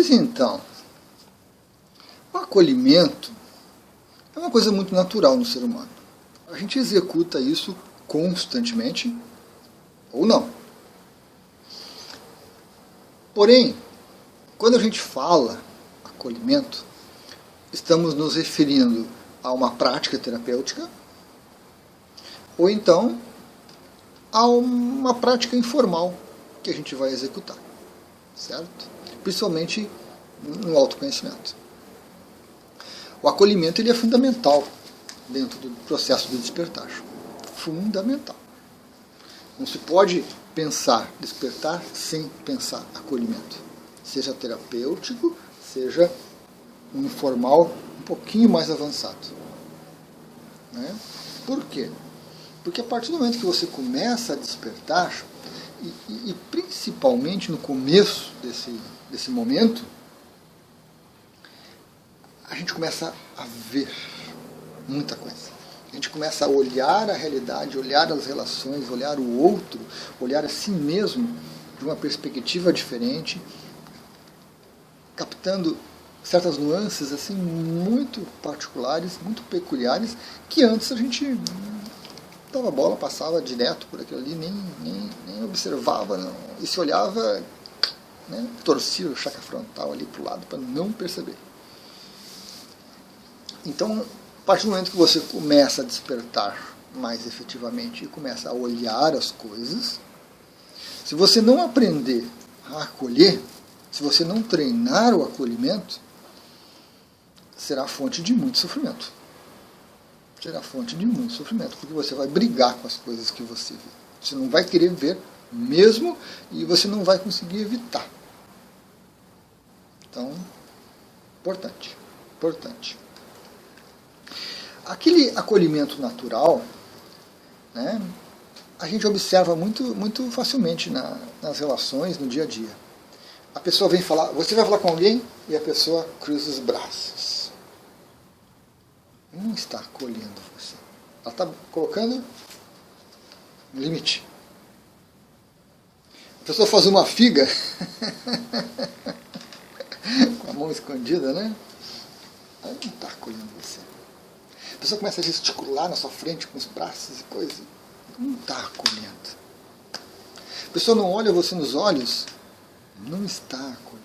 Pois então, o acolhimento é uma coisa muito natural no ser humano. A gente executa isso constantemente ou não. Porém, quando a gente fala acolhimento, estamos nos referindo a uma prática terapêutica ou então a uma prática informal que a gente vai executar, certo? Principalmente no autoconhecimento. O acolhimento ele é fundamental dentro do processo do despertar. Fundamental. Não se pode pensar despertar sem pensar acolhimento. Seja terapêutico, seja um informal um pouquinho mais avançado. Né? Por quê? Porque a partir do momento que você começa a despertar, e principalmente no começo desse momento, a gente começa a ver muita coisa. A gente começa a olhar a realidade, olhar as relações, olhar o outro, olhar a si mesmo de uma perspectiva diferente, captando certas nuances assim muito particulares, muito peculiares, que antes a gente dava bola, passava direto por aquilo ali, nem observava, não. E se olhava, né, torcia o chakra frontal ali para o lado para não perceber. Então, a partir do momento que você começa a despertar mais efetivamente e começa a olhar as coisas, se você não aprender a acolher, se você não treinar o acolhimento, será fonte de muito sofrimento. Será fonte de muito sofrimento, porque você vai brigar com as coisas que você vê. Você não vai querer ver mesmo e você não vai conseguir evitar. Então, importante. Aquele acolhimento natural, né, a gente observa muito facilmente nas relações, no dia a dia. A pessoa vem falar, você vai falar com alguém e a pessoa cruza os braços. Não está acolhendo você. Ela está colocando um limite. A pessoa faz uma figa com a mão escondida, né? Ela não está acolhendo você. A pessoa começa a gesticular na sua frente com os braços e coisas. Não está acolhendo. A pessoa não olha você nos olhos, não está acolhendo.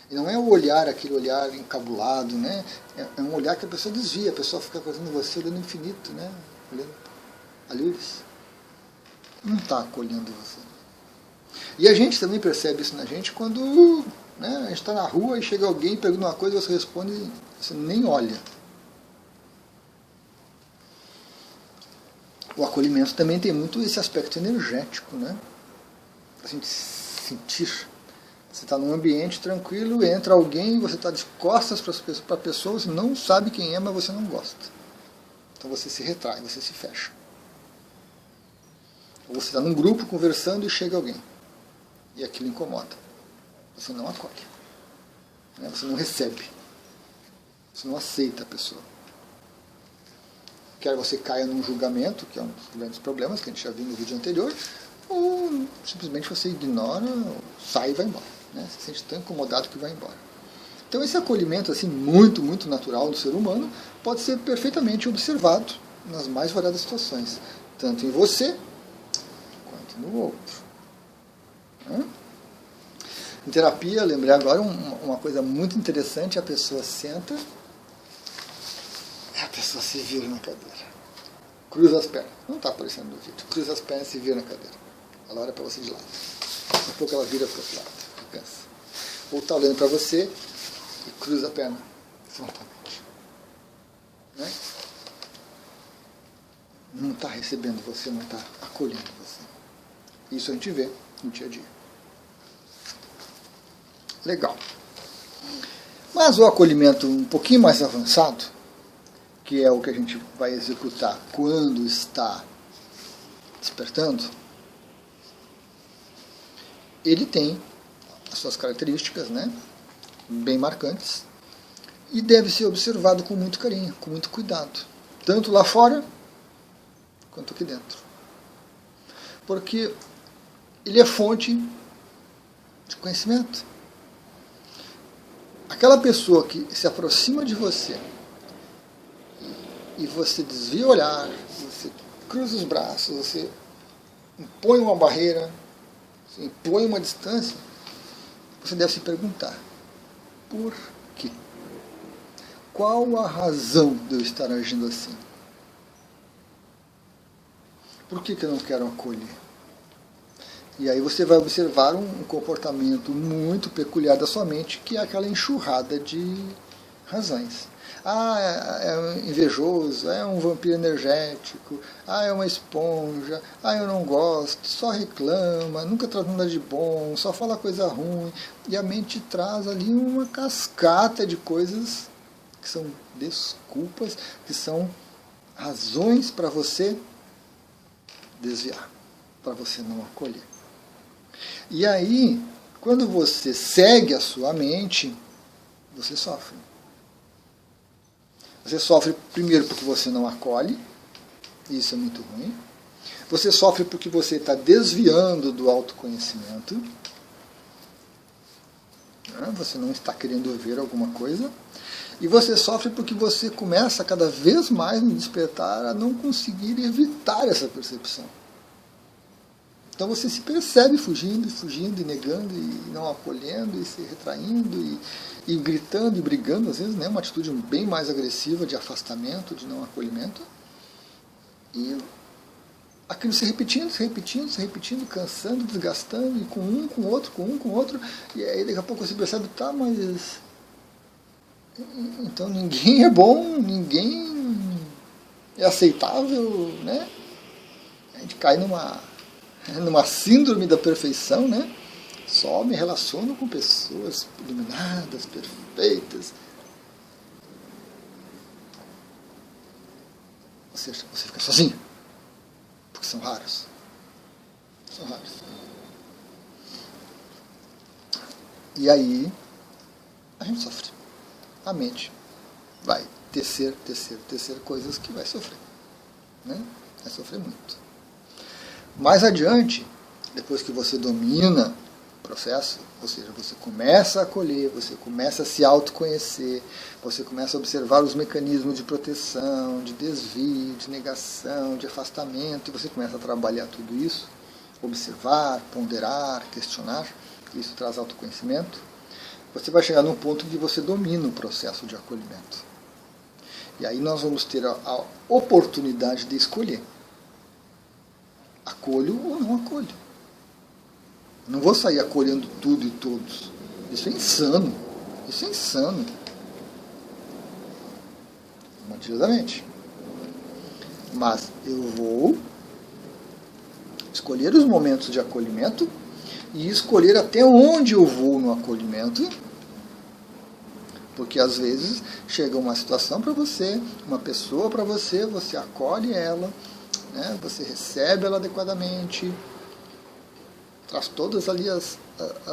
E não é o olhar, aquele olhar encabulado, né? É um olhar que a pessoa desvia, a pessoa fica fazendo você olhando infinito, né? Olhando a luz. Não está acolhendo você. E a gente também percebe isso na gente quando, né, a gente está na rua e chega alguém e pergunta uma coisa, você responde e você nem olha. O acolhimento também tem muito esse aspecto energético, né? A gente sentir. Você está num ambiente tranquilo, entra alguém, você está de costas para a pessoa, você não sabe quem é, mas você não gosta. Então você se retrai, você se fecha. Ou você está num grupo conversando e chega alguém. E aquilo incomoda. Você não acolhe. Né? Você não recebe. Você não aceita a pessoa. Quer você caia num julgamento, que é um dos grandes problemas que a gente já viu no vídeo anterior, ou simplesmente você ignora, sai e vai embora. Né? Se sente tão incomodado que vai embora. Então esse acolhimento assim, muito natural do ser humano pode ser perfeitamente observado nas mais variadas situações, tanto em você quanto no outro. Em terapia, lembrei agora uma coisa muito interessante, a pessoa senta, a pessoa se vira na cadeira, cruza as pernas, não está aparecendo no vídeo, cruza as pernas e se vira na cadeira, ela olha para você de lado, daqui a pouco ela vira para o outro lado, cansa. Ou está olhando para você e cruza a perna frontalmente. Né? Não está recebendo você, não está acolhendo você. Isso a gente vê no dia a dia. Legal. Mas o acolhimento um pouquinho mais avançado, que é o que a gente vai executar quando está despertando, ele tem as suas características, né, bem marcantes, e deve ser observado com muito carinho, com muito cuidado, tanto lá fora quanto aqui dentro. Porque ele é fonte de conhecimento. Aquela pessoa que se aproxima de você e você desvia o olhar, você cruza os braços, você impõe uma barreira, você impõe uma distância, você deve se perguntar, por quê? Qual a razão de eu estar agindo assim? Por que eu não quero acolher? E aí você vai observar um comportamento muito peculiar da sua mente, que é aquela enxurrada de razões. É invejoso, é um vampiro energético, é uma esponja, eu não gosto, só reclama, nunca traz nada de bom, só fala coisa ruim. E a mente traz ali uma cascata de coisas que são desculpas, que são razões para você desviar, para você não acolher. E aí, quando você segue a sua mente, você sofre. Você sofre primeiro porque você não acolhe, e isso é muito ruim. Você sofre porque você está desviando do autoconhecimento. Você não está querendo ver alguma coisa. E você sofre porque você começa cada vez mais no despertar a não conseguir evitar essa percepção. Então você se percebe fugindo, e negando, e não acolhendo, e se retraindo, e gritando e brigando, às vezes, né, uma atitude bem mais agressiva de afastamento, de não acolhimento. E aquilo se repetindo, cansando, desgastando, e com um, com outro, e aí daqui a pouco você percebe, tá, mas então ninguém é bom, ninguém é aceitável, né? A gente cai numa síndrome da perfeição, né? Só me relaciono com pessoas iluminadas, perfeitas. Ou seja, você fica sozinho, porque são raros. São raros. E aí, a gente sofre. A mente vai tecer coisas que vai sofrer. Né? Vai sofrer muito. Mais adiante, depois que você domina o processo, ou seja, você começa a acolher, você começa a se autoconhecer, você começa a observar os mecanismos de proteção, de desvio, de negação, de afastamento, e você começa a trabalhar tudo isso, observar, ponderar, questionar, isso traz autoconhecimento, você vai chegar num ponto em que você domina o processo de acolhimento. E aí nós vamos ter a oportunidade de escolher. Acolho ou não acolho. Não vou sair acolhendo tudo e todos. Isso é insano. Isso é insano. Mantiradamente. Mas eu vou escolher os momentos de acolhimento e escolher até onde eu vou no acolhimento. Porque às vezes chega uma situação para você, uma pessoa para você, você acolhe ela, né? Você recebe ela adequadamente, traz todas ali as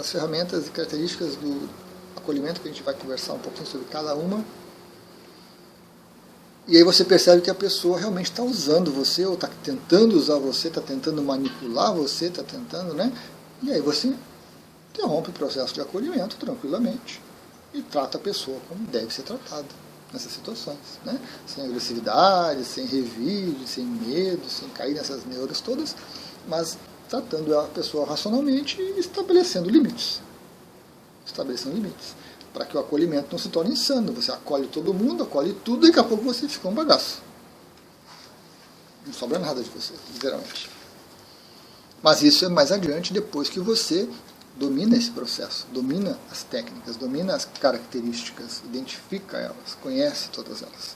ferramentas e características do acolhimento, que a gente vai conversar um pouquinho sobre cada uma. E aí você percebe que a pessoa realmente está usando você, ou está tentando usar você, está tentando manipular você, está tentando, né? E aí você interrompe o processo de acolhimento tranquilamente e trata a pessoa como deve ser tratada nessas situações, né? Sem agressividade, sem revide, sem medo, sem cair nessas neuras todas, mas tratando a pessoa racionalmente e estabelecendo limites. Estabelecendo limites. Para que o acolhimento não se torne insano. Você acolhe todo mundo, acolhe tudo, e daqui a pouco você fica um bagaço. Não sobra nada de você, literalmente. Mas isso é mais adiante, depois que você domina esse processo, domina as técnicas, domina as características, identifica elas, conhece todas elas.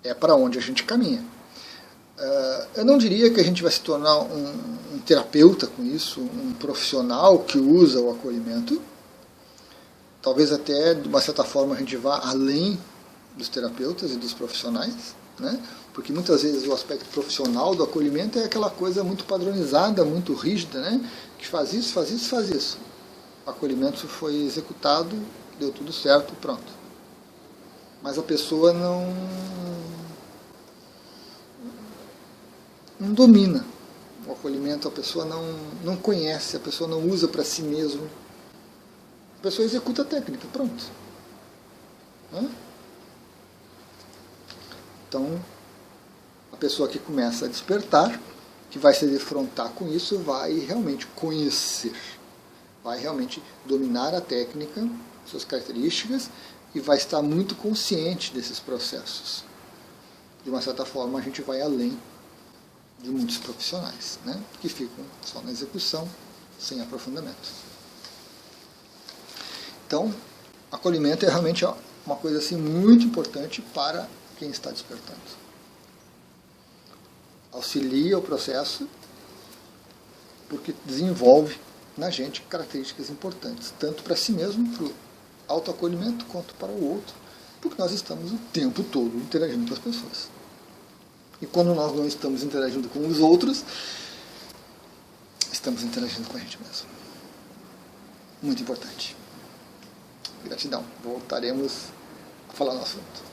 É para onde a gente caminha. Eu não diria que a gente vai se tornar um terapeuta com isso, um profissional que usa o acolhimento. Talvez até, de uma certa forma, a gente vá além dos terapeutas e dos profissionais, né? Porque muitas vezes o aspecto profissional do acolhimento é aquela coisa muito padronizada, muito rígida, né? Que faz isso, faz isso, faz isso. O acolhimento foi executado, deu tudo certo, pronto. Mas a pessoa não domina o acolhimento, a pessoa não conhece, a pessoa não usa para si mesmo. A pessoa executa a técnica, pronto. Né? Então, a pessoa que começa a despertar, que vai se defrontar com isso, vai realmente conhecer, vai realmente dominar a técnica, suas características, e vai estar muito consciente desses processos. De uma certa forma, a gente vai além de muitos profissionais, né, que ficam só na execução, sem aprofundamento. Então, acolhimento é realmente uma coisa assim, muito importante para quem está despertando. Auxilia o processo porque desenvolve na gente características importantes, tanto para si mesmo, para o autoacolhimento, quanto para o outro, porque nós estamos o tempo todo interagindo com as pessoas. E quando nós não estamos interagindo com os outros, estamos interagindo com a gente mesmo. Muito importante. Gratidão. Voltaremos a falar no assunto.